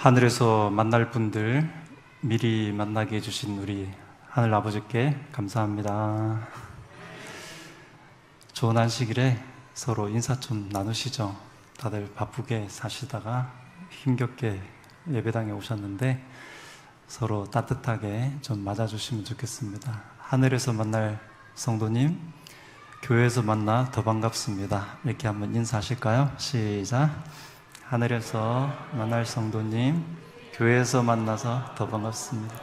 하늘에서 만날 분들 미리 만나게 해주신 우리 하늘 아버지께 감사합니다. 좋은 안식일에 서로 인사 좀 나누시죠. 다들 바쁘게 사시다가 힘겹게 예배당에 오셨는데 서로 따뜻하게 좀 맞아주시면 좋겠습니다. 하늘에서 만날 성도님, 교회에서 만나 더 반갑습니다. 이렇게 한번 인사하실까요? 시작. 하늘에서 만날 성도님, 교회에서 만나서 더 반갑습니다.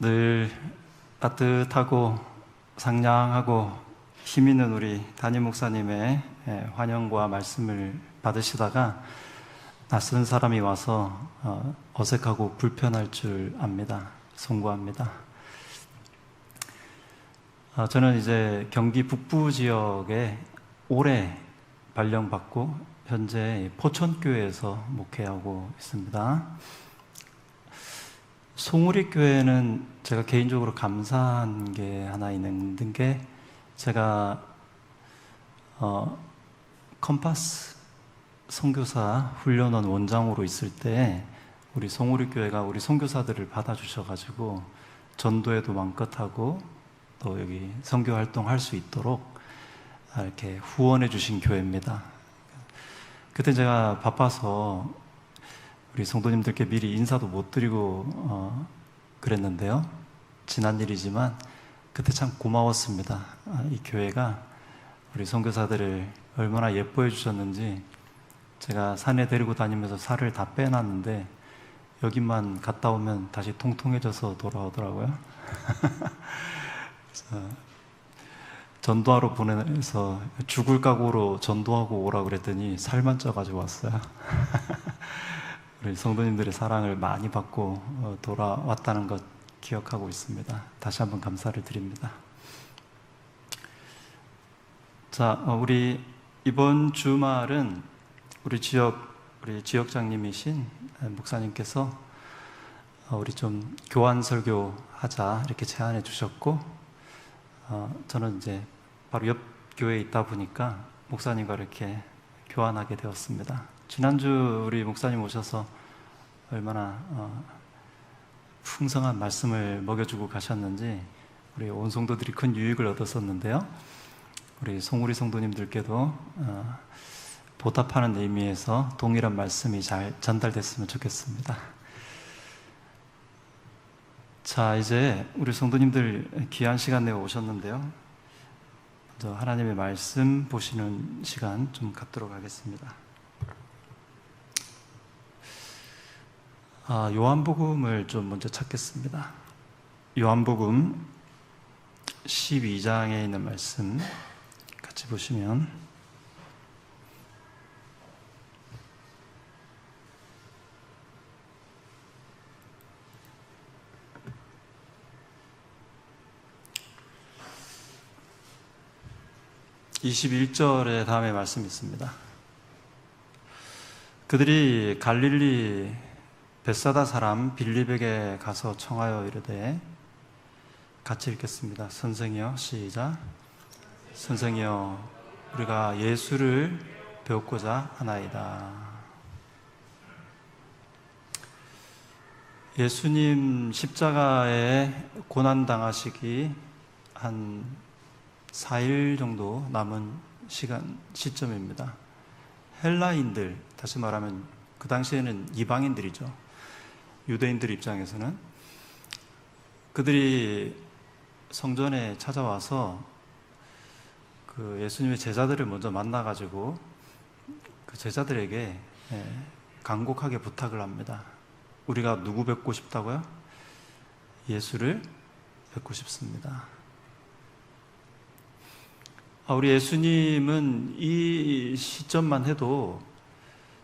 늘 따뜻하고 상냥하고 힘 있는 우리 담임 목사님의 환영과 말씀을 받으시다가 낯선 사람이 와서 어색하고 불편할 줄 압니다. 송구합니다. 저는 이제 경기 북부 지역에 오래 발령받고 현재 포천교회에서 목회하고 있습니다. 송우리 교회는 제가 개인적으로 감사한 게 하나 있는 게 제가 컴파스 선교사 훈련원 원장으로 있을 때 우리 송우리 교회가 우리 선교사들을 받아주셔가지고 전도에도 마음껏 하고 또 여기 선교 활동할 수 있도록 이렇게 후원해 주신 교회입니다. 그때 제가 바빠서 우리 성도님들께 미리 인사도 못 드리고 그랬는데요. 지난 일이지만 그때 참 고마웠습니다. 이 교회가 우리 선교사들을 얼마나 예뻐해 주셨는지 제가 산에 데리고 다니면서 살을 다 빼놨는데 여기만 갔다 오면 다시 통통해져서 돌아오더라고요. 전도하러 보내서 죽을 각오로 전도하고 오라 그랬더니 살만 쪄가지고 왔어요. 우리 성도님들의 사랑을 많이 받고 돌아왔다는 것 기억하고 있습니다. 다시 한번 감사를 드립니다. 자, 우리 이번 주말은 우리 지역장님이신 목사님께서 우리 좀 교환 설교 하자 이렇게 제안해 주셨고 저는 이제 바로 옆 교회에 있다 보니까 목사님과 이렇게 교환하게 되었습니다. 지난주 우리 목사님 오셔서 얼마나 풍성한 말씀을 먹여주고 가셨는지 우리 온 성도들이 큰 유익을 얻었었는데요. 우리 송우리 성도님들께도 보답하는 의미에서 동일한 말씀이 잘 전달됐으면 좋겠습니다. 자, 이제 우리 성도님들 귀한 시간 내어 오셨는데요. 먼저 하나님의 말씀 보시는 시간 좀 갖도록 하겠습니다. 요한복음을 좀 먼저 찾겠습니다. 요한복음 12장에 있는 말씀 같이 보시면 21절에 다음에 말씀이 있습니다. 그들이 갈릴리 벳사다 사람 빌립에게 가서 청하여 이르되, 같이 읽겠습니다. 선생이여, 시작. 선생이여, 우리가 예수를 배우고자 하나이다. 예수님 십자가에 고난당하시기 한 4일 정도 남은 시점입니다. 헬라인들, 다시 말하면 그 당시에는 이방인들이죠. 유대인들 입장에서는 그들이 성전에 찾아와서 그 예수님의 제자들을 먼저 만나가지고 그 제자들에게 간곡하게 부탁을 합니다. 우리가 누구 뵙고 싶다고요? 예수를 뵙고 싶습니다. 우리 예수님은 이 시점만 해도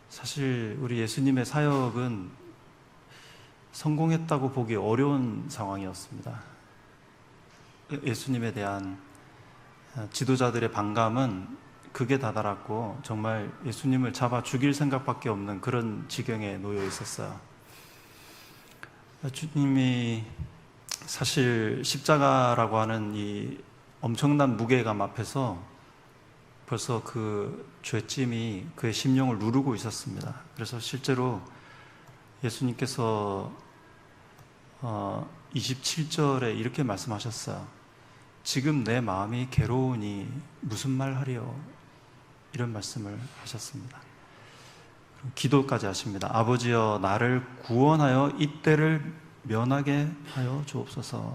사실 우리 예수님의 사역은 성공했다고 보기 어려운 상황이었습니다. 예수님에 대한 지도자들의 반감은 극에 다다랐고 정말 예수님을 잡아 죽일 생각밖에 없는 그런 지경에 놓여 있었어요. 주님이 사실 십자가라고 하는 이 엄청난 무게감 앞에서 벌써 그 죄짐이 그의 심령을 누르고 있었습니다. 그래서 실제로 예수님께서 27절에 이렇게 말씀하셨어요. 지금 내 마음이 괴로우니 무슨 말 하리요? 이런 말씀을 하셨습니다. 기도까지 하십니다. 아버지여, 나를 구원하여 이때를 면하게 하여 주옵소서.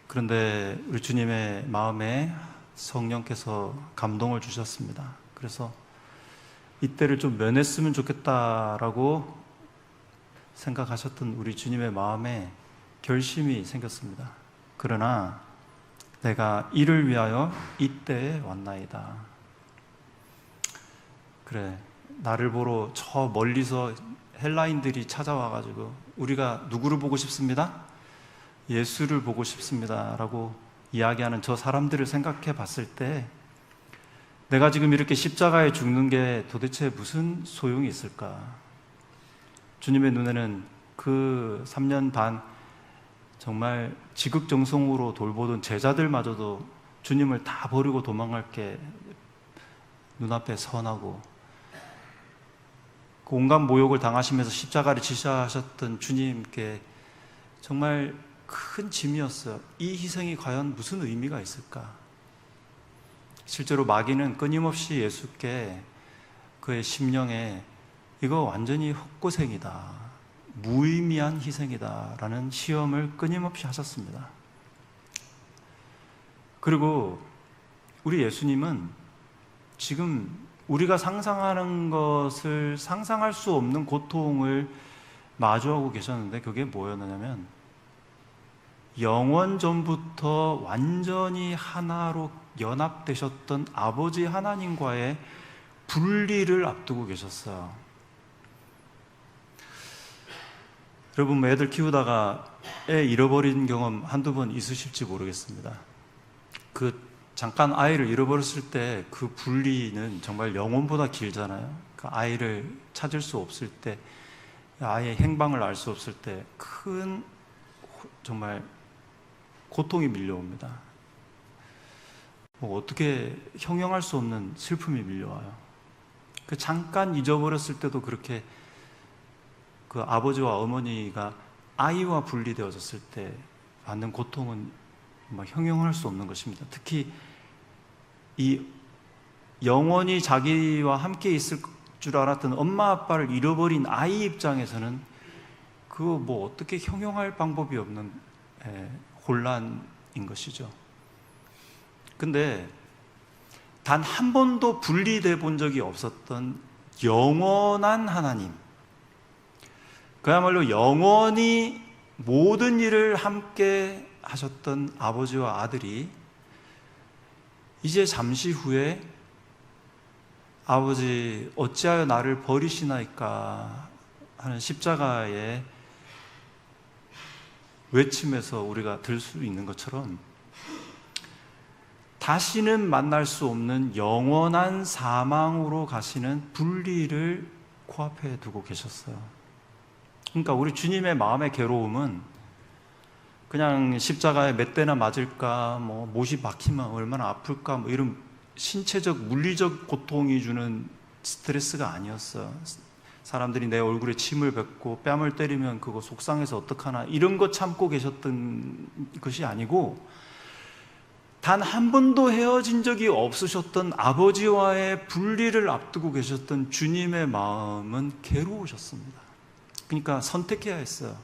그런데 우리 주님의 마음에 성령께서 감동을 주셨습니다. 그래서 이때를 좀 면했으면 좋겠다라고 생각하셨던 우리 주님의 마음에 결심이 생겼습니다. 그러나 내가 이를 위하여 이때에 왔나이다. 그래, 나를 보러 저 멀리서 헬라인들이 찾아와가지고 우리가 누구를 보고 싶습니다? 예수를 보고 싶습니다 라고 이야기하는 저 사람들을 생각해 봤을 때 내가 지금 이렇게 십자가에 죽는 게 도대체 무슨 소용이 있을까? 주님의 눈에는 그 3년 반 정말 지극정성으로 돌보던 제자들마저도 주님을 다 버리고 도망갈 게 눈앞에 선하고 그 온갖 모욕을 당하시면서 십자가를 지시하셨던 주님께 정말 큰 짐이었어요. 이 희생이 과연 무슨 의미가 있을까? 실제로 마귀는 끊임없이 예수께 그의 심령에 이거 완전히 헛고생이다, 무의미한 희생이다 라는 시험을 끊임없이 하셨습니다. 그리고 우리 예수님은 지금 우리가 상상하는 것을 상상할 수 없는 고통을 마주하고 계셨는데 그게 뭐였느냐면 영원 전부터 완전히 하나로 연합되셨던 아버지 하나님과의 분리를 앞두고 계셨어요. 여러분, 애들 키우다가 애 잃어버린 경험 한두 번 있으실지 모르겠습니다. 잠깐 아이를 잃어버렸을 때 그 분리는 정말 영혼보다 길잖아요. 그 아이를 찾을 수 없을 때, 아이의 행방을 알 수 없을 때 큰 정말 고통이 밀려옵니다. 어떻게 형용할 수 없는 슬픔이 밀려와요. 그 잠깐 잊어버렸을 때도 그렇게 그 아버지와 어머니가 아이와 분리되어졌을 때 받는 고통은 형용할 수 없는 것입니다. 특히 이 영원히 자기와 함께 있을 줄 알았던 엄마 아빠를 잃어버린 아이 입장에서는 그거 어떻게 형용할 방법이 없는 혼란인 것이죠. 근데 단 한 번도 분리돼 본 적이 없었던 영원한 하나님, 그야말로 영원히 모든 일을 함께 하셨던 아버지와 아들이 이제 잠시 후에 아버지 어찌하여 나를 버리시나이까 하는 십자가의 외침에서 우리가 들 수 있는 것처럼 다시는 만날 수 없는 영원한 사망으로 가시는 분리를 코앞에 두고 계셨어요. 그러니까 우리 주님의 마음의 괴로움은 그냥 십자가에 몇 대나 맞을까, 못이 박히면 얼마나 아플까, 이런 신체적, 물리적 고통이 주는 스트레스가 아니었어요. 사람들이 내 얼굴에 침을 뱉고 뺨을 때리면 그거 속상해서 어떡하나, 이런 거 참고 계셨던 것이 아니고 단 한 번도 헤어진 적이 없으셨던 아버지와의 분리를 앞두고 계셨던 주님의 마음은 괴로우셨습니다. 그러니까 선택해야 했어요.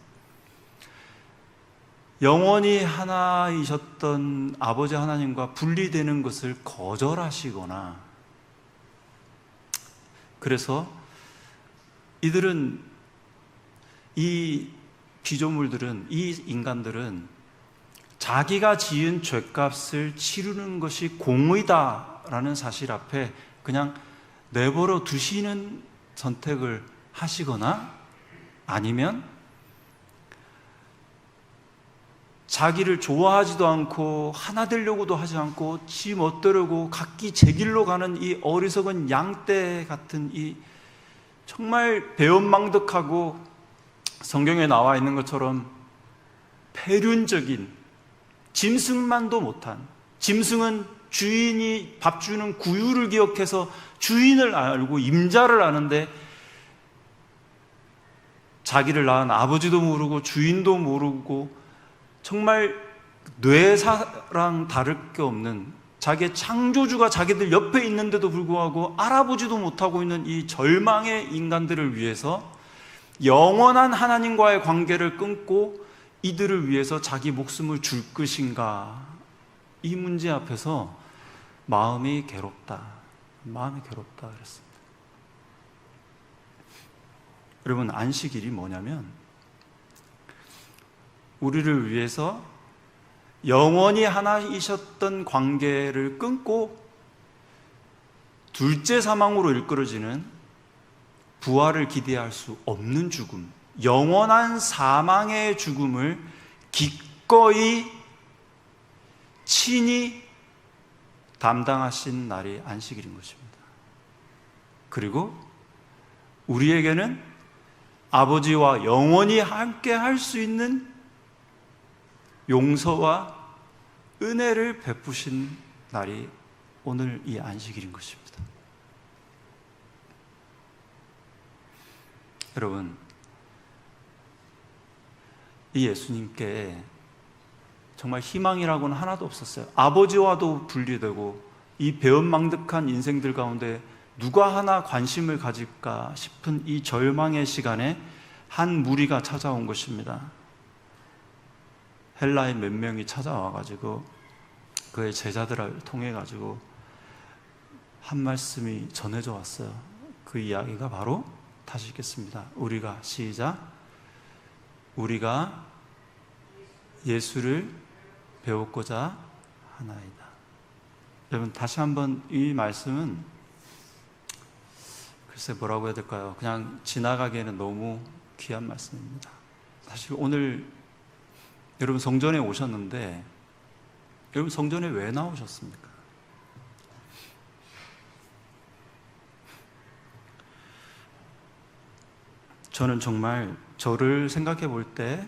영원히 하나이셨던 아버지 하나님과 분리되는 것을 거절하시거나, 그래서 이들은, 이 피조물들은, 이 인간들은 자기가 지은 죄값을 치르는 것이 공의다라는 사실 앞에 그냥 내버려 두시는 선택을 하시거나, 아니면 자기를 좋아하지도 않고 하나 되려고도 하지 않고 지 멋대로고 각기 제 길로 가는 이 어리석은 양떼 같은 이 정말 배은망덕하고 성경에 나와 있는 것처럼 폐륜적인, 짐승만도 못한, 짐승은 주인이 밥 주는 구유를 기억해서 주인을 알고 임자를 아는데 자기를 낳은 아버지도 모르고 주인도 모르고 정말 뇌사랑 다를 게 없는 자기의 창조주가 자기들 옆에 있는데도 불구하고 알아보지도 못하고 있는 이 절망의 인간들을 위해서 영원한 하나님과의 관계를 끊고 이들을 위해서 자기 목숨을 줄 것인가, 이 문제 앞에서 마음이 괴롭다 그랬습니다. 여러분, 안식일이 뭐냐면 우리를 위해서 영원히 하나이셨던 관계를 끊고 둘째 사망으로 일컬어지는 부활을 기대할 수 없는 죽음, 영원한 사망의 죽음을 기꺼이 친히 담당하신 날이 안식일인 것입니다. 그리고 우리에게는 아버지와 영원히 함께 할 수 있는 용서와 은혜를 베푸신 날이 오늘 이 안식일인 것입니다. 여러분, 이 예수님께 정말 희망이라고는 하나도 없었어요. 아버지와도 분리되고 이 배은망덕한 인생들 가운데 누가 하나 관심을 가질까 싶은 이 절망의 시간에 한 무리가 찾아온 것입니다. 헬라의 몇 명이 찾아와가지고 그의 제자들을 통해가지고 한 말씀이 전해져 왔어요. 그 이야기가 바로, 다시 읽겠습니다. 시작. 우리가 예수를 배웠고자 하나이다. 여러분, 다시 한번 이 말씀은 글쎄 뭐라고 해야 될까요? 그냥 지나가기에는 너무 귀한 말씀입니다. 사실 오늘 여러분 성전에 오셨는데, 여러분 성전에 왜 나오셨습니까? 저는 정말 저를 생각해 볼 때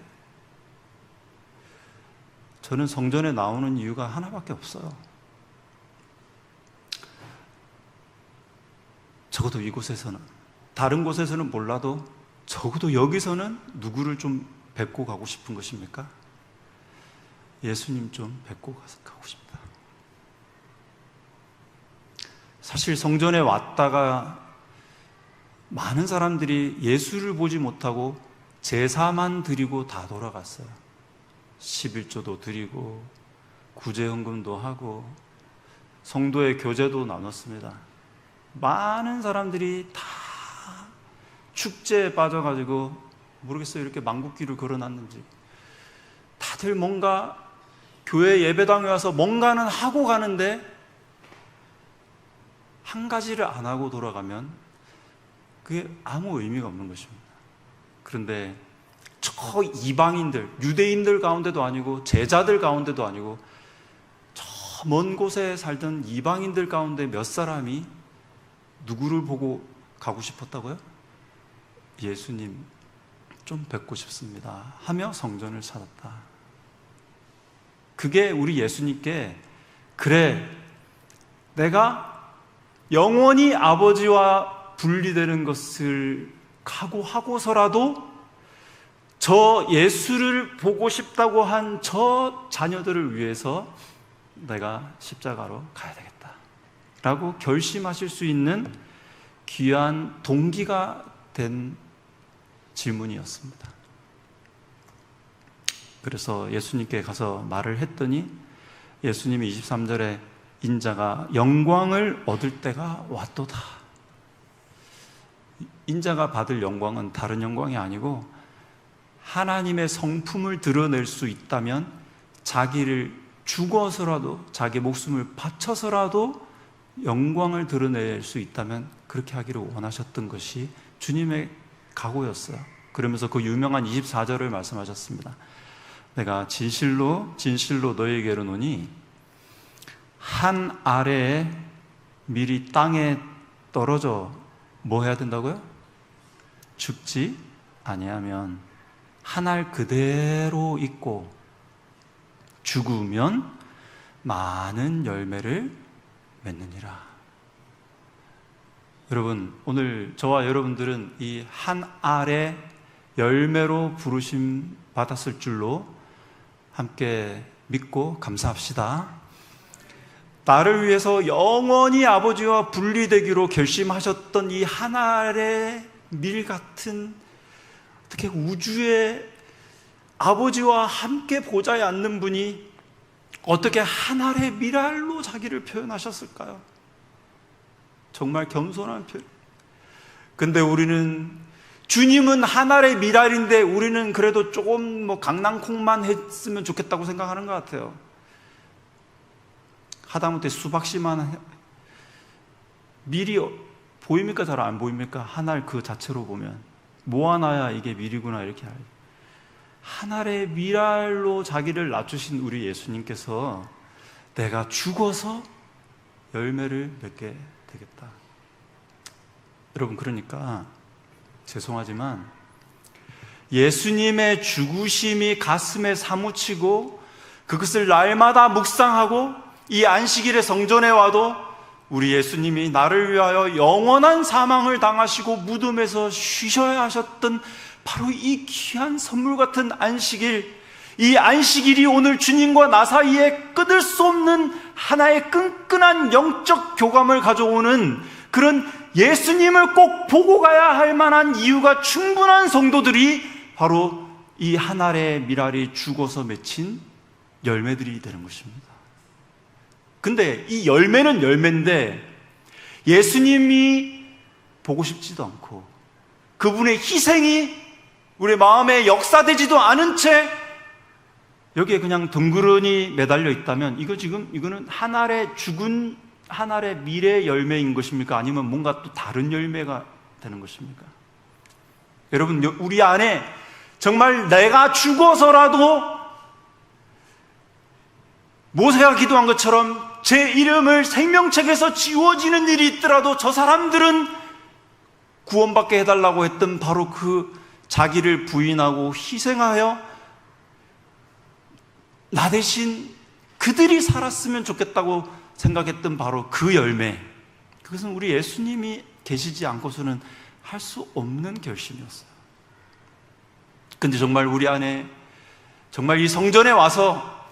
저는 성전에 나오는 이유가 하나밖에 없어요. 적어도 이곳에서는, 다른 곳에서는 몰라도 적어도 여기서는 누구를 좀 뵙고 가고 싶은 것입니까? 예수님 좀 뵙고 가고 싶다. 사실 성전에 왔다가 많은 사람들이 예수를 보지 못하고 제사만 드리고 다 돌아갔어요. 11조도 드리고 구제헌금도 하고 성도의 교제도 나눴습니다. 많은 사람들이 다 축제에 빠져가지고, 모르겠어요, 이렇게 망국기를 걸어놨는지, 다들 뭔가 교회 예배당에 와서 뭔가는 하고 가는데 한 가지를 안 하고 돌아가면 그게 아무 의미가 없는 것입니다. 그런데 저 이방인들, 유대인들 가운데도 아니고 제자들 가운데도 아니고 저 먼 곳에 살던 이방인들 가운데 몇 사람이 누구를 보고 가고 싶었다고요? 예수님 좀 뵙고 싶습니다 하며 성전을 찾았다. 그게 우리 예수님께, 그래, 내가 영원히 아버지와 분리되는 것을 각오하고서라도 저 예수를 보고 싶다고 한 저 자녀들을 위해서 내가 십자가로 가야 되겠다 라고 결심하실 수 있는 귀한 동기가 된 질문이었습니다. 그래서 예수님께 가서 말을 했더니 예수님이 23절에 인자가 영광을 얻을 때가 왔도다. 인자가 받을 영광은 다른 영광이 아니고 하나님의 성품을 드러낼 수 있다면 자기를 죽어서라도, 자기 목숨을 바쳐서라도 영광을 드러낼 수 있다면 그렇게 하기를 원하셨던 것이 주님의 각오였어요. 그러면서 그 유명한 24절을 말씀하셨습니다. 내가 진실로 진실로 너희에게 이르노니 한 알에 밀이 땅에 떨어져 뭐 해야 된다고요? 죽지 아니하면 한 알 그대로 있고 죽으면 많은 열매를 맺느니라. 여러분, 오늘 저와 여러분들은 이 한 알의 열매로 부르심 받았을 줄로 함께 믿고 감사합시다. 나를 위해서 영원히 아버지와 분리되기로 결심하셨던 이 한 알의 밀 같은, 어떻게 우주의 아버지와 함께 보좌에 앉는 분이 어떻게 한 알의 밀알로 자기를 표현하셨을까요? 정말 겸손한 표현. 근데 우리는, 주님은 한 알의 밀알인데 우리는 그래도 조금 강낭콩만 했으면 좋겠다고 생각하는 것 같아요. 하다못해 수박씨만 밀이 보입니까? 잘 안 보입니까? 한 알 그 자체로 보면 뭐 하나야 이게 밀이구나 이렇게 알죠. 한 알의 밀알로 자기를 낮추신 우리 예수님께서 내가 죽어서 열매를 맺게 되겠다. 여러분, 그러니까 죄송하지만 예수님의 죽으심이 가슴에 사무치고 그것을 날마다 묵상하고 이 안식일의 성전에 와도 우리 예수님이 나를 위하여 영원한 사망을 당하시고 무덤에서 쉬셔야 하셨던 바로 이 귀한 선물 같은 안식일, 이 안식일이 오늘 주님과 나 사이에 끊을 수 없는 하나의 끈끈한 영적 교감을 가져오는 그런 예수님을 꼭 보고 가야 할 만한 이유가 충분한 성도들이 바로 이 한 알의 밀알이 죽어서 맺힌 열매들이 되는 것입니다. 근데 이 열매는 열매인데 예수님이 보고 싶지도 않고 그분의 희생이 우리 마음에 역사되지도 않은 채 여기에 그냥 덩그러니 매달려 있다면 이거는 한 알의 죽은 한 알의 미래 열매인 것입니까? 아니면 뭔가 또 다른 열매가 되는 것입니까? 여러분, 우리 안에 정말 내가 죽어서라도 모세가 기도한 것처럼 제 이름을 생명책에서 지워지는 일이 있더라도 저 사람들은 구원받게 해달라고 했던 바로 그 자기를 부인하고 희생하여 나 대신 그들이 살았으면 좋겠다고 생각했던 바로 그 열매, 그것은 우리 예수님이 계시지 않고서는 할 수 없는 결심이었어요. 근데 정말 우리 안에 정말 이 성전에 와서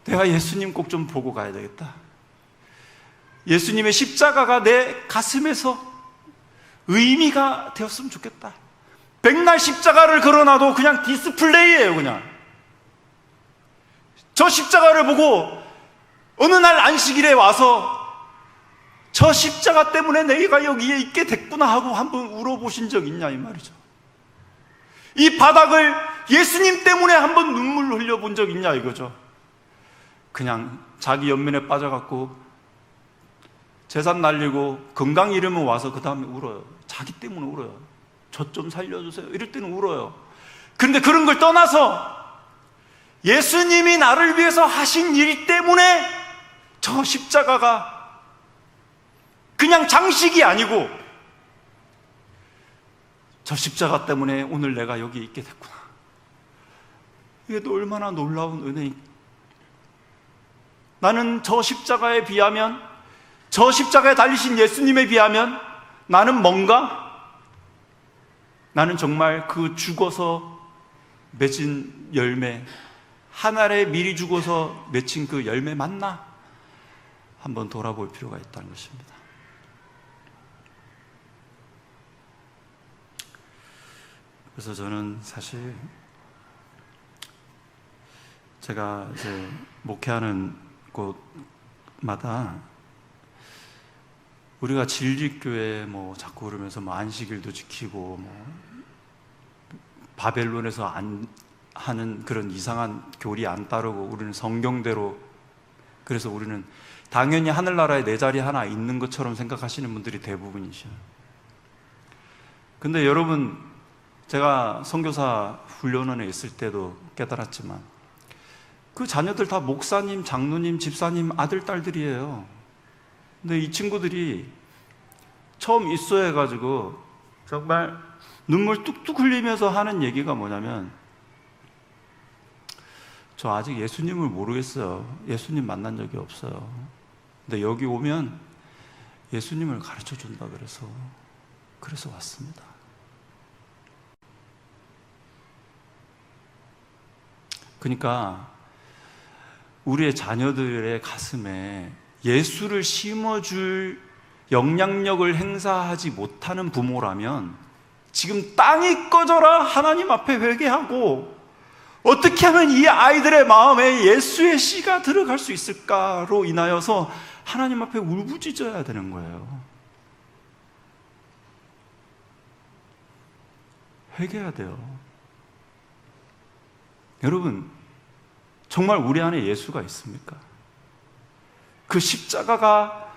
내가 예수님 꼭 좀 보고 가야 되겠다, 예수님의 십자가가 내 가슴에서 의미가 되었으면 좋겠다, 백날 십자가를 걸어놔도 그냥 디스플레이예요. 그냥 저 십자가를 보고 어느 날 안식일에 와서 저 십자가 때문에 내가 여기에 있게 됐구나 하고 한번 울어보신 적 있냐 이 말이죠. 이 바닥을 예수님 때문에 한번 눈물 흘려본 적 있냐 이거죠. 그냥 자기 연민에 빠져갖고 재산 날리고 건강 잃으면 와서 그 다음에 울어요. 자기 때문에 울어요. 저 좀 살려주세요 이럴 때는 울어요. 그런데 그런 걸 떠나서 예수님이 나를 위해서 하신 일 때문에 저 십자가가 그냥 장식이 아니고 저 십자가 때문에 오늘 내가 여기 있게 됐구나, 이게 또 얼마나 놀라운 은혜인가. 나는 저 십자가에 비하면, 저 십자가에 달리신 예수님에 비하면 나는 뭔가? 나는 정말 그 죽어서 맺은 열매, 한 알에 미리 죽어서 맺힌 그 열매 맞나? 한번 돌아볼 필요가 있다는 것입니다. 그래서 저는 사실 제가 이제 목회하는 곳마다 우리가 진리교회 자꾸 그러면서 안식일도 지키고 바벨론에서 안 하는 그런 이상한 교리 안 따르고 우리는 성경대로, 그래서 우리는 당연히 하늘나라에 내 자리 하나 있는 것처럼 생각하시는 분들이 대부분이셔요. 근데 여러분, 제가 선교사 훈련원에 있을 때도 깨달았지만 그 자녀들 다 목사님, 장로님, 집사님 아들, 딸들이에요. 근데 이 친구들이 처음 입소해가지고 정말 눈물 뚝뚝 흘리면서 하는 얘기가 뭐냐면, 저 아직 예수님을 모르겠어요. 예수님 만난 적이 없어요. 근데 여기 오면 예수님을 가르쳐 준다 그래서 왔습니다. 그러니까 우리의 자녀들의 가슴에 예수를 심어줄 영향력을 행사하지 못하는 부모라면 지금 땅이 꺼져라 하나님 앞에 회개하고 어떻게 하면 이 아이들의 마음에 예수의 씨가 들어갈 수 있을까로 인하여서 하나님 앞에 울부짖어야 되는 거예요. 회개해야 돼요. 여러분, 정말 우리 안에 예수가 있습니까? 그 십자가가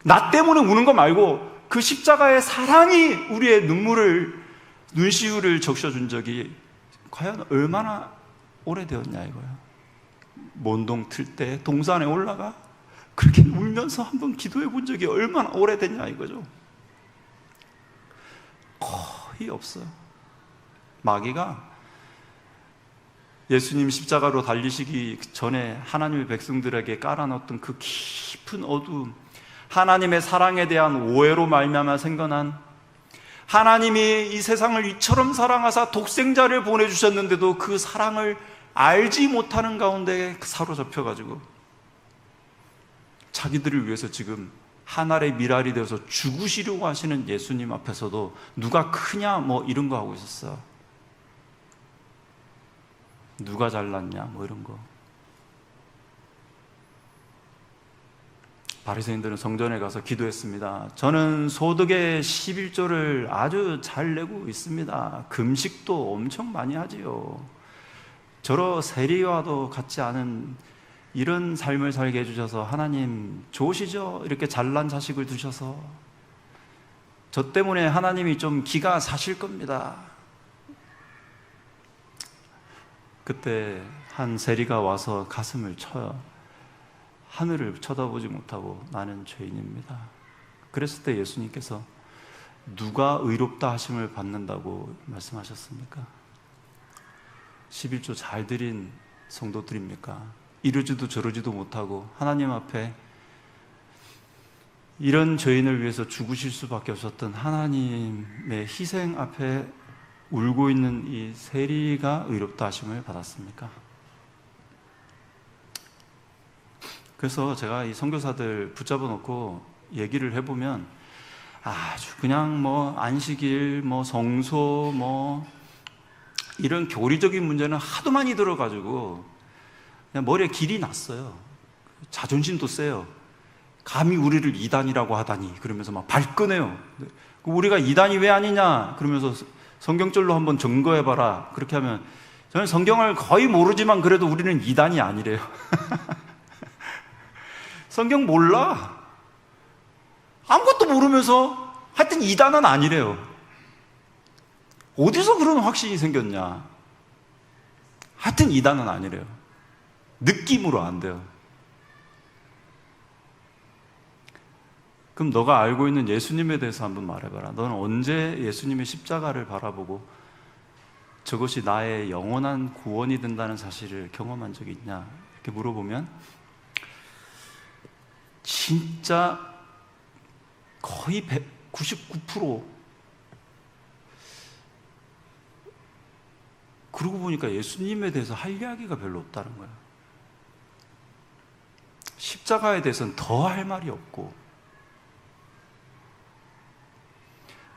나 때문에 우는 거 말고 그 십자가의 사랑이 우리의 눈시울을 적셔준 적이 과연 얼마나 오래되었냐 이거야. 몬동 틀 때 동산에 올라가 그렇게 울면서 한번 기도해 본 적이 얼마나 오래됐냐 이거죠. 거의 없어요. 마귀가 예수님 십자가로 달리시기 전에 하나님의 백성들에게 깔아놓았던 그 깊은 어두움, 하나님의 사랑에 대한 오해로 말미암아 생겨난, 하나님이 이 세상을 이처럼 사랑하사 독생자를 보내주셨는데도 그 사랑을 알지 못하는 가운데 사로잡혀가지고 자기들을 위해서 지금 한 알의 밀알이 되어서 죽으시려고 하시는 예수님 앞에서도 누가 크냐 뭐 이런 거 하고 있었어. 누가 잘났냐 뭐 이런 거. 바리새인들은 성전에 가서 기도했습니다. 저는 소득의 11조를 아주 잘 내고 있습니다. 금식도 엄청 많이 하지요. 저러 세리와도 같지 않은 이런 삶을 살게 해주셔서 하나님 좋으시죠? 이렇게 잘난 자식을 두셔서 저 때문에 하나님이 좀 기가 사실 겁니다. 그때 한 세리가 와서 가슴을 쳐요. 하늘을 쳐다보지 못하고 나는 죄인입니다. 그랬을 때 예수님께서 누가 의롭다 하심을 받는다고 말씀하셨습니까? 11조 잘 드린 성도들입니까? 이러지도 저러지도 못하고 하나님 앞에 이런 죄인을 위해서 죽으실 수밖에 없었던 하나님의 희생 앞에 울고 있는 이 세리가 의롭다 하심을 받았습니까? 그래서 제가 이 선교사들 붙잡아 놓고 얘기를 해보면 아주 그냥 뭐 안식일, 뭐 성소, 뭐 이런 교리적인 문제는 하도 많이 들어가지고 그냥 머리에 길이 났어요. 자존심도 세요. 감히 우리를 이단이라고 하다니 그러면서 막 발끈해요. 우리가 이단이 왜 아니냐 그러면서 성경절로 한번 증거해봐라. 그렇게 하면 저는 성경을 거의 모르지만 그래도 우리는 이단이 아니래요. 성경 몰라. 아무것도 모르면서 하여튼 이단은 아니래요. 어디서 그런 확신이 생겼냐. 하여튼 이단은 아니래요. 느낌으로 안 돼요. 그럼 너가 알고 있는 예수님에 대해서 한번 말해봐라. 너는 언제 예수님의 십자가를 바라보고 저것이 나의 영원한 구원이 된다는 사실을 경험한 적이 있냐? 이렇게 물어보면 진짜 거의 99% 그러고 보니까 예수님에 대해서 할 이야기가 별로 없다는 거예요. 십자가에 대해서는 더 할 말이 없고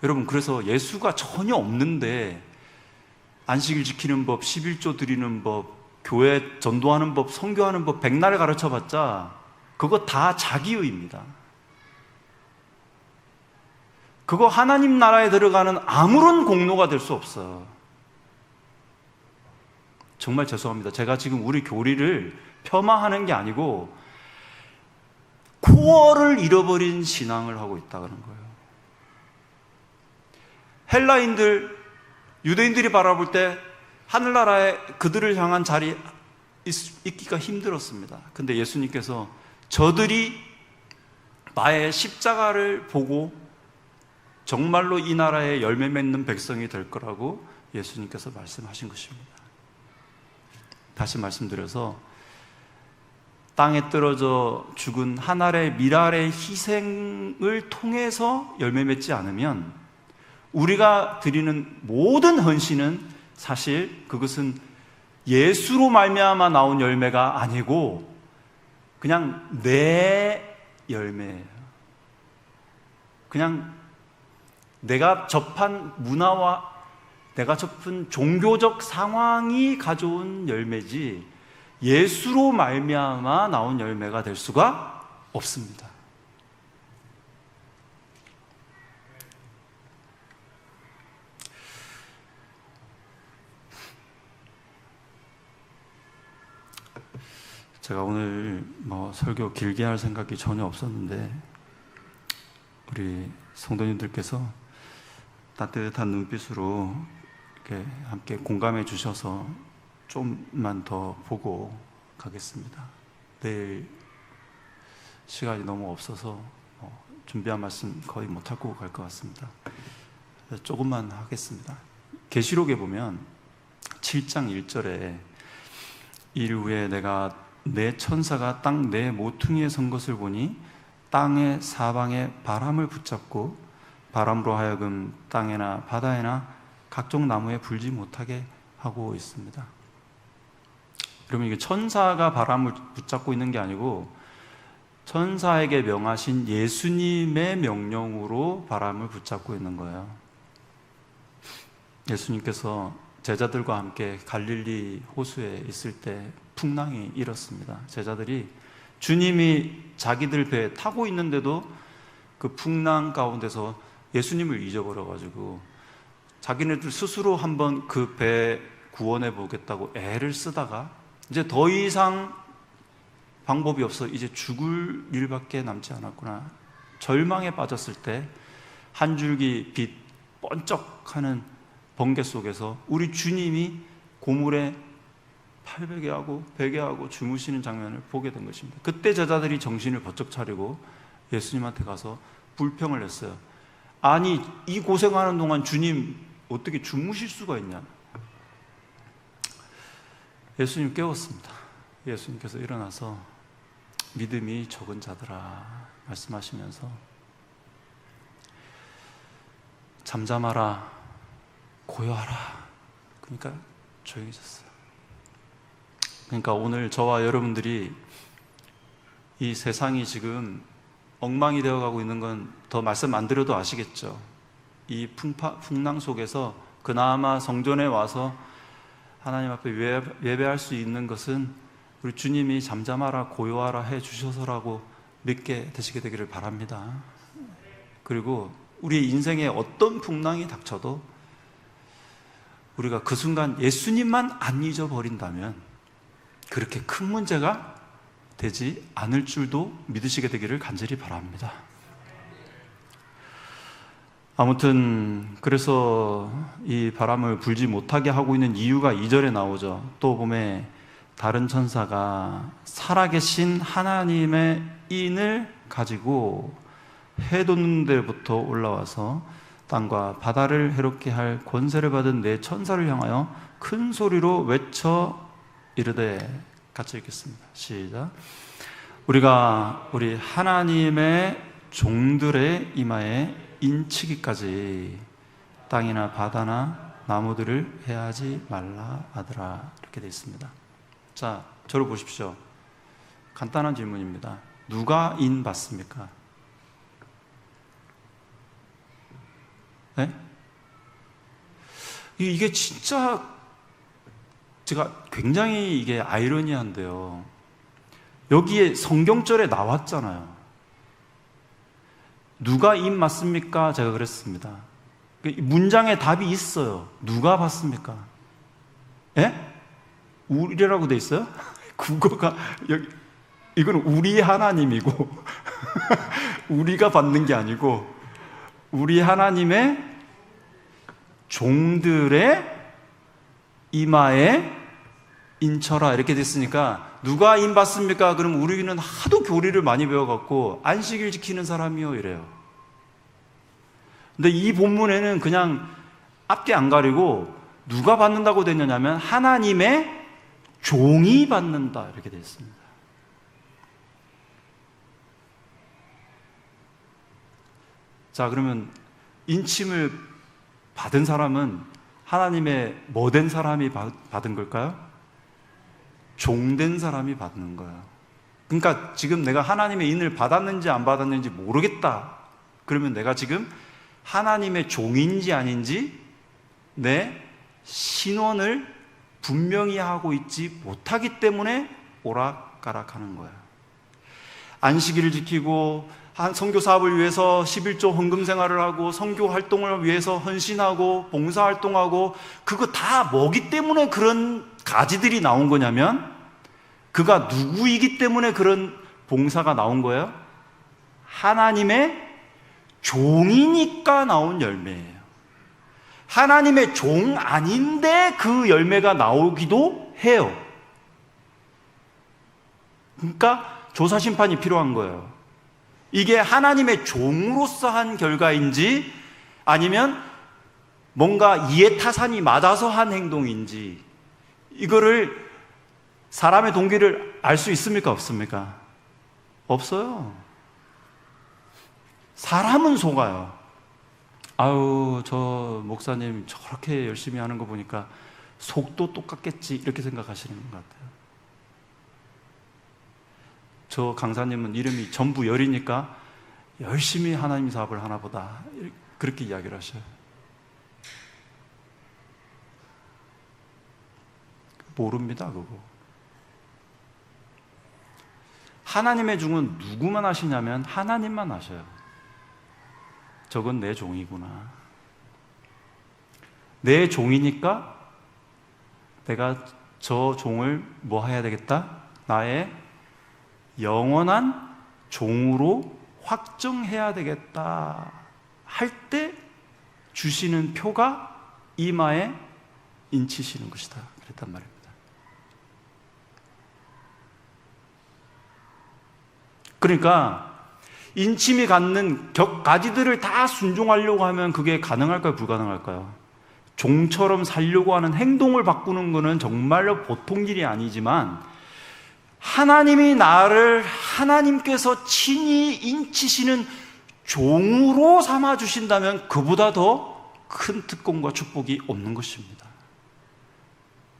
여러분 그래서 예수가 전혀 없는데 안식일 지키는 법, 11조 드리는 법, 교회 전도하는 법, 선교하는 법 백날 가르쳐봤자 그거 다 자기의입니다. 그거 하나님 나라에 들어가는 아무런 공로가 될 수 없어. 정말 죄송합니다. 제가 지금 우리 교리를 폄하하는 게 아니고 코어를 잃어버린 신앙을 하고 있다는 거예요. 헬라인들, 유대인들이 바라볼 때 하늘나라에 그들을 향한 자리 있기가 힘들었습니다. 근데 예수님께서 저들이 나의 십자가를 보고 정말로 이 나라에 열매 맺는 백성이 될 거라고 예수님께서 말씀하신 것입니다. 다시 말씀드려서 땅에 떨어져 죽은 한 알의 밀알의 희생을 통해서 열매 맺지 않으면 우리가 드리는 모든 헌신은 사실 그것은 예수로 말미암아 나온 열매가 아니고 그냥 내 열매예요. 그냥 내가 접한 문화와 내가 접한 종교적 상황이 가져온 열매지 예수로 말미암아 나온 열매가 될 수가 없습니다. 제가 오늘 설교 길게 할 생각이 전혀 없었는데 우리 성도님들께서 따뜻한 눈빛으로 이렇게 함께 공감해 주셔서 좀만 더 보고 가겠습니다. 내일 시간이 너무 없어서 준비한 말씀 거의 못하고 갈 것 같습니다. 조금만 하겠습니다. 계시록에 보면 7장 1절에 이후에 내가 내 천사가 땅 내 모퉁이에 선 것을 보니 땅의 사방에 바람을 붙잡고 바람으로 하여금 땅에나 바다에나 각종 나무에 불지 못하게 하고 있습니다. 그러면 이게 천사가 바람을 붙잡고 있는 게 아니고 천사에게 명하신 예수님의 명령으로 바람을 붙잡고 있는 거예요. 예수님께서 제자들과 함께 갈릴리 호수에 있을 때 풍랑이 일었습니다. 제자들이 주님이 자기들 배에 타고 있는데도 그 풍랑 가운데서 예수님을 잊어버려가지고 자기네들 스스로 한번 그 배 구원해 보겠다고 애를 쓰다가 이제 더 이상 방법이 없어 이제 죽을 일밖에 남지 않았구나 절망에 빠졌을 때 한 줄기 빛 번쩍하는 번개 속에서 우리 주님이 고물에 팔베개하고 베개하고 주무시는 장면을 보게 된 것입니다. 그때 제자들이 정신을 번쩍 차리고 예수님한테 가서 불평을 했어요. 아니 이 고생하는 동안 주님 어떻게 주무실 수가 있냐. 예수님 깨웠습니다. 예수님께서 일어나서 믿음이 적은 자들아 말씀하시면서 잠잠하라 고요하라. 그러니까 조용해졌어요. 그러니까 오늘 저와 여러분들이 이 세상이 지금 엉망이 되어가고 있는 건 더 말씀 안 드려도 아시겠죠. 이 풍랑 속에서 그나마 성전에 와서 하나님 앞에 예배할 수 있는 것은 우리 주님이 잠잠하라 고요하라 해 주셔서라고 믿게 되시게 되기를 바랍니다. 그리고 우리 인생에 어떤 풍랑이 닥쳐도 우리가 그 순간 예수님만 안 잊어버린다면 그렇게 큰 문제가 되지 않을 줄도 믿으시게 되기를 간절히 바랍니다. 아무튼 그래서 이 바람을 불지 못하게 하고 있는 이유가 2절에 나오죠. 또 보면 다른 천사가 살아계신 하나님의 인을 가지고 해 돋는 데부터 올라와서 땅과 바다를 해롭게 할 권세를 받은 네 천사를 향하여 큰 소리로 외쳐 이르되, 같이 읽겠습니다. 시작. 우리가 우리 하나님의 종들의 이마에 인치기까지 땅이나 바다나 나무들을 해하지 말라 하더라. 이렇게 되어 있습니다. 자, 저를 보십시오. 간단한 질문입니다. 누가 인 받습니까? 네? 이게 진짜 제가 굉장히 이게 아이러니한데요. 여기에 성경절에 나왔잖아요. 누가 인 맞습니까? 제가 그랬습니다. 문장에 답이 있어요. 누가 받습니까? 예? 우리라고 돼 있어요? 국어가 여기 이건 우리 하나님이고 우리가 받는 게 아니고 우리 하나님의 종들의 이마에 인쳐라 이렇게 됐으니까 누가 인 받습니까? 그럼 우리는 하도 교리를 많이 배워갖고 안식일 지키는 사람이요 이래요. 근데 이 본문에는 그냥 앞뒤 안 가리고 누가 받는다고 됐느냐면 하나님의 종이 받는다 이렇게 되어 있습니다. 자, 그러면 인침을 받은 사람은 하나님의 뭐 된 사람이 받은 걸까요? 종된 사람이 받는 거예요. 그러니까 지금 내가 하나님의 인을 받았는지 안 받았는지 모르겠다. 그러면 내가 지금 하나님의 종인지 아닌지 내 신원을 분명히 하고 있지 못하기 때문에 오락가락하는 거예요. 안식일을 지키고 한 선교 사업을 위해서 11조 헌금 생활을 하고 선교 활동을 위해서 헌신하고 봉사 활동하고 그거 다 뭐기 때문에 그런 가지들이 나온 거냐면 그가 누구이기 때문에 그런 봉사가 나온 거예요? 하나님의 종이니까 나온 열매예요. 하나님의 종 아닌데 그 열매가 나오기도 해요. 그러니까 조사심판이 필요한 거예요. 이게 하나님의 종으로서 한 결과인지 아니면 뭔가 이해타산이 맞아서 한 행동인지 이거를 사람의 동기를 알 수 있습니까? 없습니까? 없어요. 사람은 속아요. 아유, 저 목사님 저렇게 열심히 하는 거 보니까 속도 똑같겠지 이렇게 생각하시는 것 같아요. 저 강사님은 이름이 전부 열이니까 열심히 하나님 사업을 하나 보다 그렇게 이야기를 하셔요. 모릅니다 그거. 하나님의 종은 누구만 하시냐면 하나님만 하셔요. 저건 내 종이구나. 내 종이니까 내가 저 종을 뭐 해야 되겠다? 나의 영원한 종으로 확정해야 되겠다 할 때 주시는 표가 이마에 인치시는 것이다 그랬단 말입니다. 그러니까 인침이 갖는 가지들을 다 순종하려고 하면 그게 가능할까요? 불가능할까요? 종처럼 살려고 하는 행동을 바꾸는 것은 정말로 보통 일이 아니지만 하나님이 나를 하나님께서 친히 인치시는 종으로 삼아주신다면 그보다 더 큰 특권과 축복이 없는 것입니다.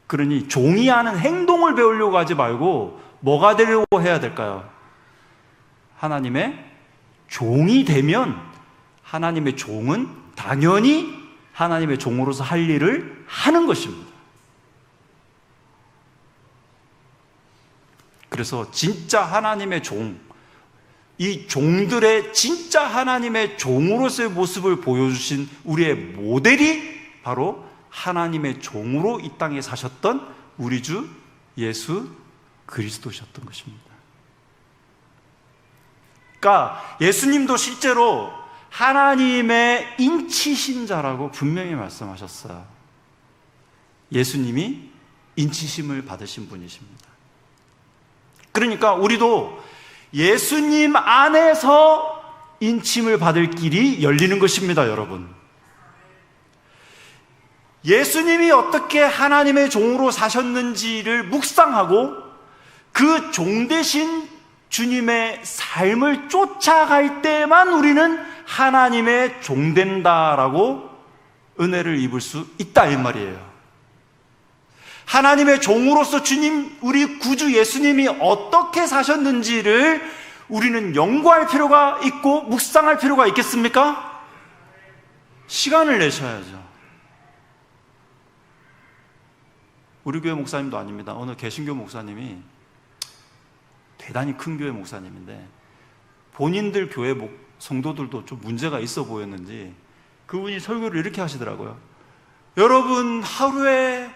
그러니 종이 하는 행동을 배우려고 하지 말고 뭐가 되려고 해야 될까요? 하나님의 종이 되면 하나님의 종은 당연히 하나님의 종으로서 할 일을 하는 것입니다. 그래서 진짜 하나님의 종, 이 종들의 진짜 하나님의 종으로서의 모습을 보여주신 우리의 모델이 바로 하나님의 종으로 이 땅에 사셨던 우리 주 예수 그리스도셨던 것입니다. 그러니까 예수님도 실제로 하나님의 인치신 자라고 분명히 말씀하셨어요. 예수님이 인치심을 받으신 분이십니다. 그러니까 우리도 예수님 안에서 인침을 받을 길이 열리는 것입니다, 여러분. 예수님이 어떻게 하나님의 종으로 사셨는지를 묵상하고 그 종 되신 주님의 삶을 쫓아갈 때만 우리는 하나님의 종 된다라고 은혜를 입을 수 있다 이 말이에요. 하나님의 종으로서 주님, 우리 구주 예수님이 어떻게 사셨는지를 우리는 연구할 필요가 있고 묵상할 필요가 있겠습니까? 시간을 내셔야죠. 우리 교회 목사님도 아닙니다. 어느 개신교 목사님이 대단히 큰 교회 목사님인데 본인들 교회 성도들도 좀 문제가 있어 보였는지 그분이 설교를 이렇게 하시더라고요. 여러분 하루에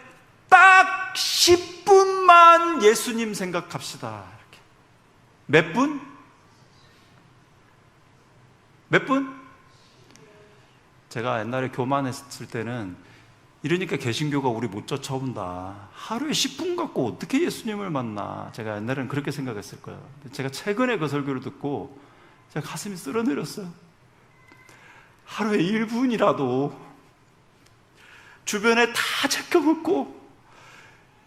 딱 10분만 예수님 생각합시다. 이렇게. 몇 분? 몇 분? 제가 옛날에 교만했을 때는 이러니까 개신교가 우리 못 쫓아온다. 하루에 10분 갖고 어떻게 예수님을 만나? 제가 옛날에는 그렇게 생각했을 거예요. 제가 최근에 그 설교를 듣고 제가 가슴이 쓸어내렸어요. 하루에 1분이라도 주변에 다 제껴먹고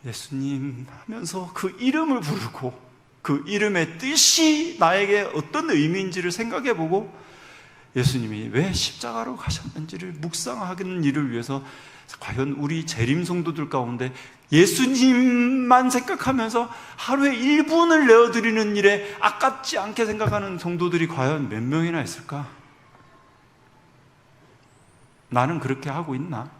예수님 하면서 그 이름을 부르고 그 이름의 뜻이 나에게 어떤 의미인지를 생각해보고 예수님이 왜 십자가로 가셨는지를 묵상하는 일을 위해서 과연 우리 재림 성도들 가운데 예수님만 생각하면서 하루에 1분을 내어드리는 일에 아깝지 않게 생각하는 성도들이 과연 몇 명이나 있을까? 나는 그렇게 하고 있나?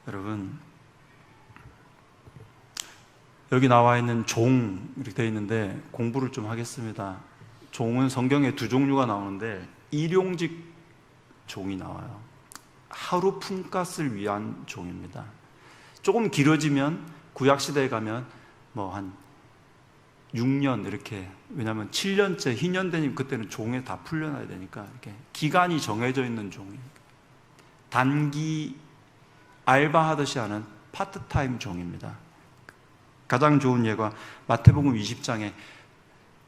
여러분, 여기 나와 있는 종 이렇게 되어 있는데 공부를 좀 하겠습니다. 종은 성경에 두 종류가 나오는데 일용직 종이 나와요. 하루 품삯을 위한 종입니다. 조금 길어지면 구약시대에 가면 뭐 한 6년 이렇게, 왜냐하면 7년째 희년되니 그때는 종에 다 풀려나야 되니까 이렇게 기간이 정해져 있는 종이에요. 단기 알바하듯이 하는 파트타임 종입니다. 가장 좋은 예가 마태복음 20장에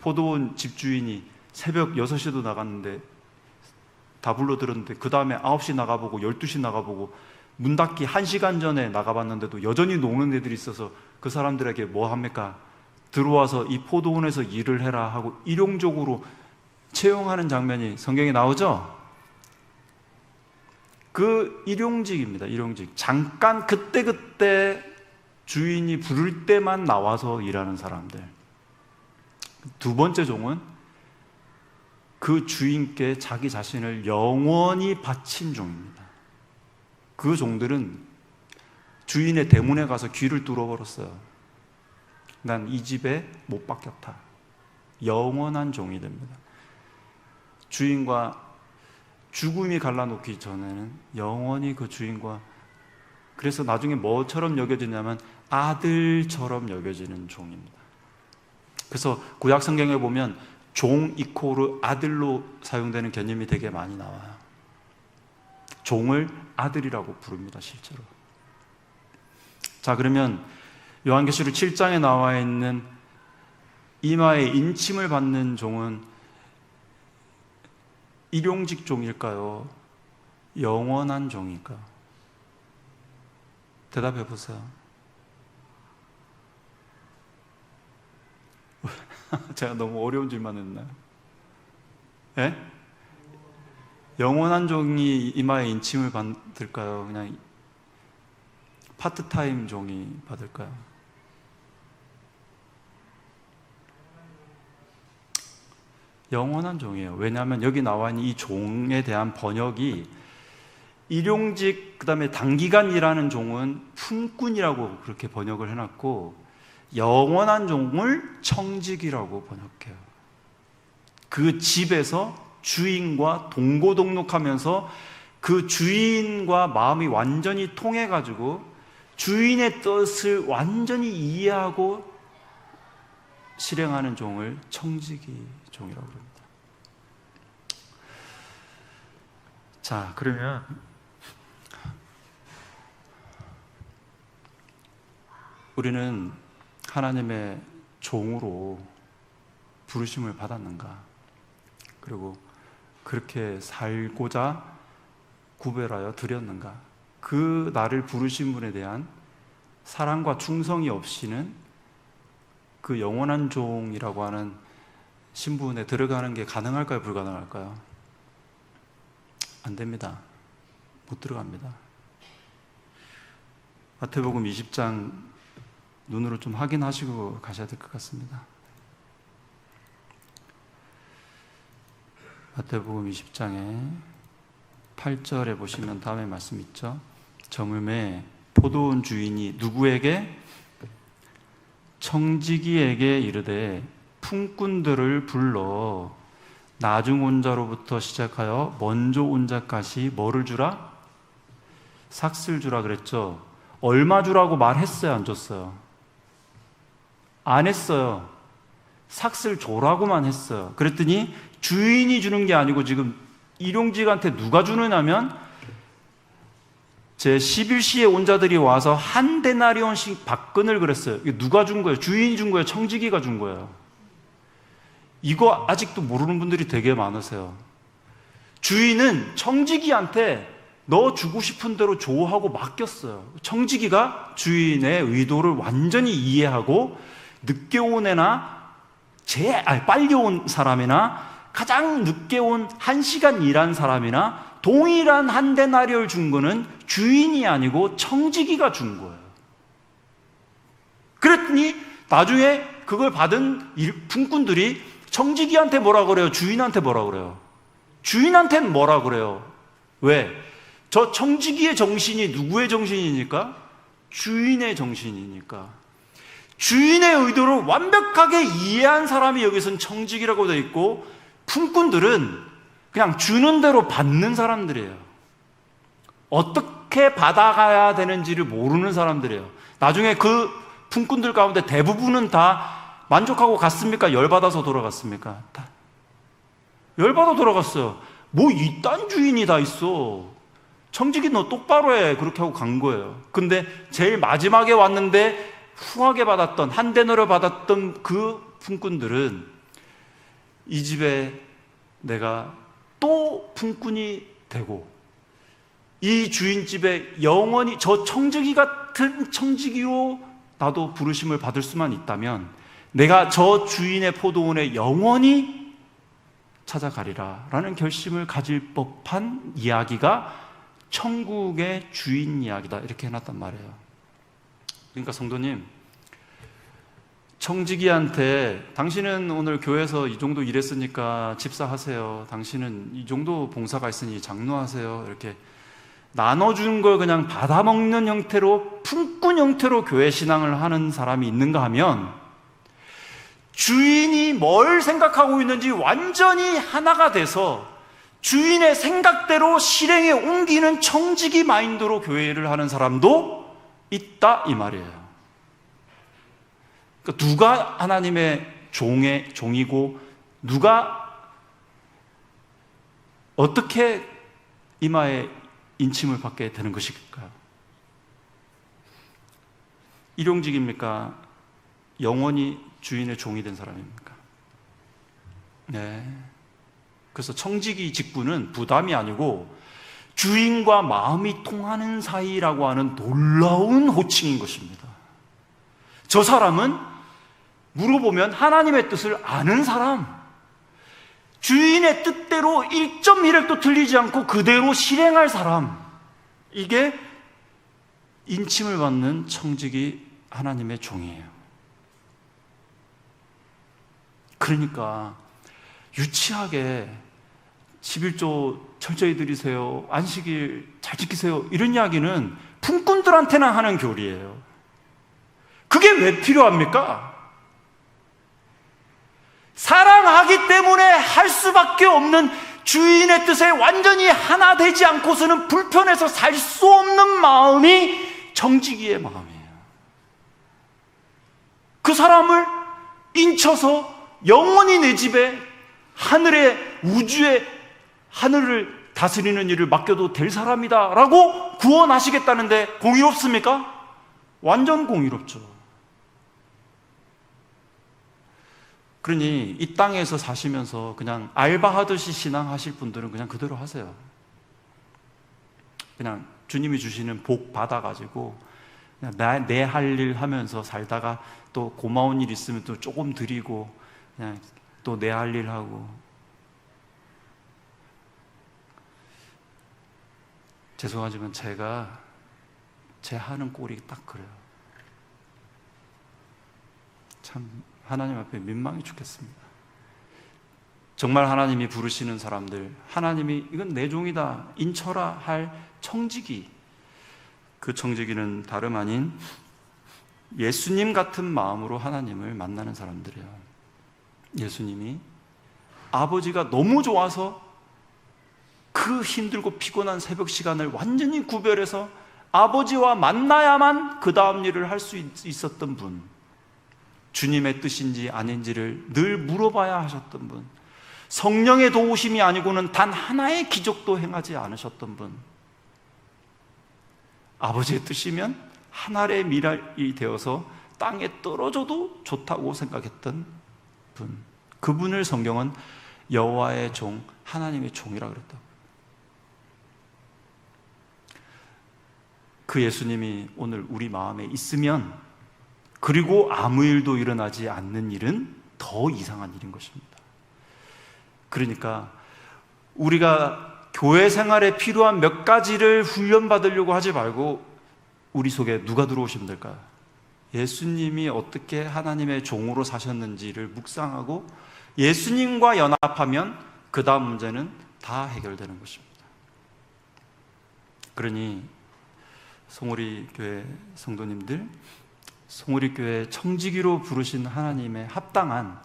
포도원 집주인이 새벽 6시도 나갔는데 다 불러들었는데 그 다음에 9시 나가보고 12시 나가보고 문 닫기 1시간 전에 나가봤는데도 여전히 노는 애들이 있어서 그 사람들에게 뭐 합니까? 들어와서 이 포도원에서 일을 해라 하고 일용적으로 채용하는 장면이 성경에 나오죠? 그 일용직입니다. 일용직. 잠깐 그때그때 주인이 부를 때만 나와서 일하는 사람들. 두 번째 종은 그 주인께 자기 자신을 영원히 바친 종입니다. 그 종들은 주인의 대문에 가서 귀를 뚫어버렸어요. 난 이 집에 못 박혔다. 영원한 종이 됩니다. 주인과 죽음이 갈라놓기 전에는 영원히 그 주인과, 그래서 나중에 뭐처럼 여겨지냐면 아들처럼 여겨지는 종입니다. 그래서 구약 성경에 보면 종 이코르 아들로 사용되는 개념이 되게 많이 나와요. 종을 아들이라고 부릅니다, 실제로. 자, 그러면 요한계시록 7장에 나와 있는 이마에 인침을 받는 종은 일용직 종일까요? 영원한 종일까요? 대답해 보세요. 제가 너무 어려운 질문 했나요? 예? 영원한 종이 이마에 인침을 받을까요? 그냥 파트타임 종이 받을까요? 영원한 종이에요. 왜냐하면 여기 나와 있는 이 종에 대한 번역이 일용직, 그 다음에 단기간 일하는 종은 품꾼이라고 그렇게 번역을 해놨고, 영원한 종을 청직이라고 번역해요. 그 집에서 주인과 동고동록하면서 그 주인과 마음이 완전히 통해가지고 주인의 뜻을 완전히 이해하고 실행하는 종을 청지기 종이라고 합니다. 자, 그러면 우리는 하나님의 종으로 부르심을 받았는가? 그리고 그렇게 살고자 구별하여 드렸는가? 그 나를 부르신 분에 대한 사랑과 충성이 없이는 그 영원한 종이라고 하는 신분에 들어가는 게 가능할까요? 불가능할까요? 안 됩니다. 못 들어갑니다. 마태복음 20장 눈으로 좀 확인하시고 가셔야 될 것 같습니다. 마태복음 20장에 8절에 보시면 다음에 말씀 있죠. 저물매 포도원 주인이 누구에게? 청지기에게 이르되 품꾼들을 불러 나중 온 자로부터 시작하여 먼저 온 자까지 뭐를 주라? 삭슬 주라 그랬죠. 얼마 주라고 말했어요? 안 줬어요? 안 했어요. 삭슬 줘라고만 했어요. 그랬더니 주인이 주는 게 아니고 지금 일용직한테 누가 주느냐면 제 11시에 온 자들이 와서 한 데나리온씩 박근을 그랬어요. 이게 누가 준 거예요? 주인이 준 거예요? 청지기가 준 거예요? 이거 아직도 모르는 분들이 되게 많으세요. 주인은 청지기한테 너 주고 싶은 대로 줘 하고 맡겼어요. 청지기가 주인의 의도를 완전히 이해하고 늦게 온 애나 빨리 온 사람이나 가장 늦게 온 1시간 일한 사람이나 동일한 한 데나리온을 준 거는 주인이 아니고 청지기가 준 거예요. 그랬더니 나중에 그걸 받은 품꾼들이 청지기한테 뭐라 그래요? 주인한테 뭐라 그래요? 주인한테는 뭐라 그래요? 왜? 저 청지기의 정신이 누구의 정신이니까? 주인의 정신이니까. 주인의 의도를 완벽하게 이해한 사람이 여기서는 청지기라고 되어 있고, 품꾼들은 그냥 주는 대로 받는 사람들이에요. 어떻게 받아가야 되는지를 모르는 사람들이에요. 나중에 그 품꾼들 가운데 대부분은 다 만족하고 갔습니까? 열받아서 돌아갔습니까? 다 열받아 돌아갔어요. 뭐 이딴 주인이 다 있어. 청지기 너 똑바로 해. 그렇게 하고 간 거예요. 근데 제일 마지막에 왔는데 후하게 받았던, 한 데너를 받았던 그 품꾼들은 이 집에 내가 또 품꾼이 되고 이 주인집에 영원히 저 청지기 같은 청지기로 나도 부르심을 받을 수만 있다면 내가 저 주인의 포도원에 영원히 찾아가리라 라는 결심을 가질 법한 이야기가 천국의 주인 이야기다, 이렇게 해놨단 말이에요. 그러니까 성도님, 청지기한테 당신은 오늘 교회에서 이 정도 일했으니까 집사하세요, 당신은 이 정도 봉사가 있으니 장로하세요, 이렇게 나눠준 걸 그냥 받아먹는 형태로, 품꾼 형태로 교회 신앙을 하는 사람이 있는가 하면 주인이 뭘 생각하고 있는지 완전히 하나가 돼서 주인의 생각대로 실행에 옮기는 청지기 마인드로 교회를 하는 사람도 있다, 이 말이에요. 그러니까 누가 하나님의 종이고 누가 어떻게 이마에 인침을 받게 되는 것일까요? 일용직입니까? 영원히 주인의 종이 된 사람입니까? 네. 그래서 청지기 직분은 부담이 아니고 주인과 마음이 통하는 사이라고 하는 놀라운 호칭인 것입니다. 저 사람은 물어보면 하나님의 뜻을 아는 사람, 주인의 뜻대로 1.1획도 틀리지 않고 그대로 실행할 사람, 이게 인침을 받는 청지기 하나님의 종이에요. 그러니까 유치하게 11조 철저히 드리세요, 안식일 잘 지키세요, 이런 이야기는 품꾼들한테나 하는 교리예요. 그게 왜 필요합니까? 사랑하기 때문에 할 수밖에 없는 주인의 뜻에 완전히 하나 되지 않고서는 불편해서 살 수 없는 마음이 청지기의 마음이에요. 그 사람을 인쳐서 영원히 내 집에 하늘의 우주의 하늘을 다스리는 일을 맡겨도 될 사람이다 라고 구원하시겠다는데 공의롭습니까? 완전 공의롭죠. 그러니 이 땅에서 사시면서 그냥 알바하듯이 신앙하실 분들은 그냥 그대로 하세요. 그냥 주님이 주시는 복 받아가지고 그냥 내 할 일 하면서 살다가 또 고마운 일 있으면 또 조금 드리고 그냥 또 내 할 일 하고. 죄송하지만 제가 제 하는 꼴이 딱 그래요. 참 하나님 앞에 민망해 죽겠습니다. 정말 하나님이 부르시는 사람들, 하나님이 이건 내 종이다 인쳐라 할 청지기, 그 청지기는 다름 아닌 예수님 같은 마음으로 하나님을 만나는 사람들이에요. 예수님이 아버지가 너무 좋아서 그 힘들고 피곤한 새벽 시간을 완전히 구별해서 아버지와 만나야만 그 다음 일을 할 수 있었던 분, 주님의 뜻인지 아닌지를 늘 물어봐야 하셨던 분, 성령의 도우심이 아니고는 단 하나의 기적도 행하지 않으셨던 분, 아버지의 뜻이면 하늘의 미랄이 되어서 땅에 떨어져도 좋다고 생각했던 분, 그분을 성경은 여호와의 종, 하나님의 종이라고 그랬다고. 그 예수님이 오늘 우리 마음에 있으면, 그리고 아무 일도 일어나지 않는 일은 더 이상한 일인 것입니다. 그러니까 우리가 교회 생활에 필요한 몇 가지를 훈련받으려고 하지 말고 우리 속에 누가 들어오시면 될까요? 예수님이 어떻게 하나님의 종으로 사셨는지를 묵상하고 예수님과 연합하면 그 다음 문제는 다 해결되는 것입니다. 그러니 송우리 교회 성도님들, 송우리 교회 청지기로 부르신 하나님의 합당한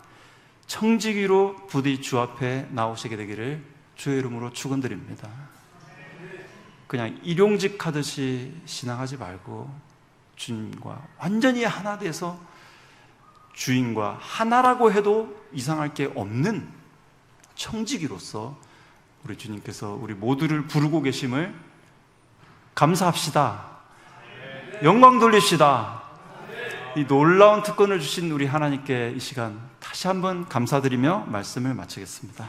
청지기로 부디 주 앞에 나오시게 되기를 주의 이름으로 축원드립니다. 그냥 일용직 하듯이 신앙하지 말고 주님과 완전히 하나 돼서 주인과 하나라고 해도 이상할 게 없는 청지기로서 우리 주님께서 우리 모두를 부르고 계심을 감사합시다. 영광 돌립시다. 이 놀라운 특권을 주신 우리 하나님께 이 시간 다시 한번 감사드리며 말씀을 마치겠습니다.